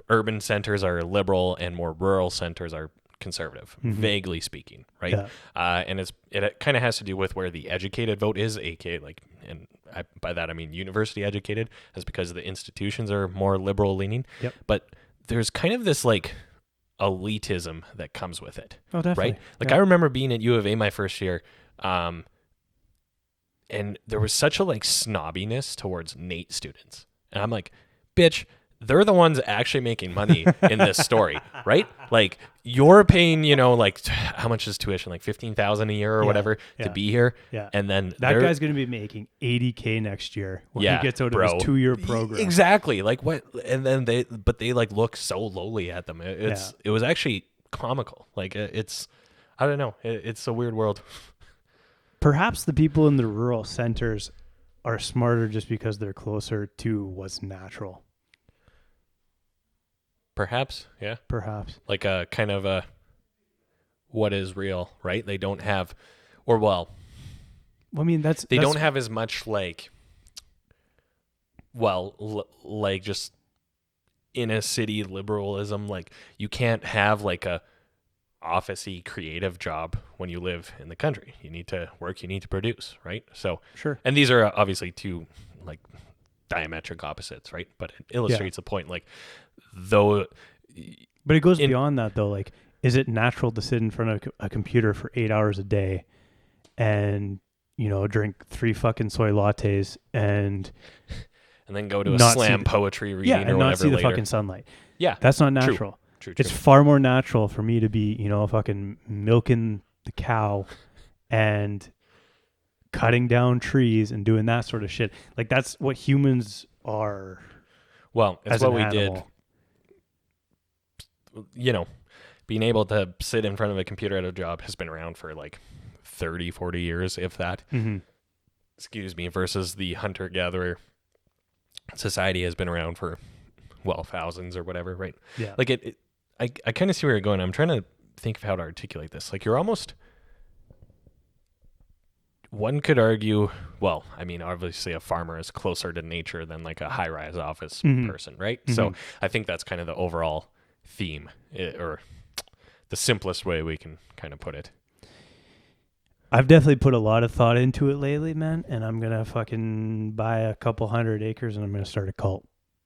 urban centers are liberal and more rural centers are conservative, Mhm. vaguely speaking, right? Yeah. And it kind of has to do with where the educated vote is, aka like, and by that I mean university educated, is because the institutions are more liberal leaning. Yep. But there's kind of this like elitism that comes with it, Oh, definitely. right? Like Yeah. I remember being at U of A my first year, and there was such a like snobbiness towards NAIT students, and I'm like, bitch, they're the ones actually making money in this story, right? Like you're paying, like how much is tuition? Like 15,000 a year or Yeah, whatever yeah. to be here. Yeah. And then That they're- guy's going to be making $80K next year when Yeah, he gets out bro. of his 2-year program. Exactly. Like what? And then they like look so lowly at them. It was actually comical. Like it's, I don't know. It's a weird world. Perhaps the people in the rural centers are smarter just because they're closer to what's natural. Perhaps. Yeah. Perhaps. Like a kind of a, what is real, right? They don't have, or well, I mean, they don't have as much like, like just in a city liberalism. Like you can't have like a office-y creative job when you live in the country. You need to work, you need to produce, right? So, Sure. and these are obviously two like diametric opposites, right? But it illustrates the point. Like though, But it goes beyond that, though. Like, is it natural to sit in front of a computer for 8 hours a day and, drink 3 fucking soy lattes and then go to a not slam see the- poetry reading and or not whatever see the later. fucking sunlight? Yeah, That's not natural. True. It's far more natural for me to be, fucking milking the cow and cutting down trees and doing that sort of shit. Like, that's what humans are. Well, it's as what an we animal. did. Being able to sit in front of a computer at a job has been around for like 30, 40 years, if that. Mm-hmm. Excuse me, versus the hunter-gatherer society has been around for, thousands or whatever, right? Yeah. Like I kind of see where you're going. I'm trying to think of how to articulate this. Like you're almost, one could argue, obviously a farmer is closer to nature than like a high-rise office Mhm. person, right? Mhm. So I think that's kind of the overall theme, or the simplest way we can kind of put it. I've definitely put a lot of thought into it lately, man, and I'm going to fucking buy a couple 100 acres and I'm going to start a cult.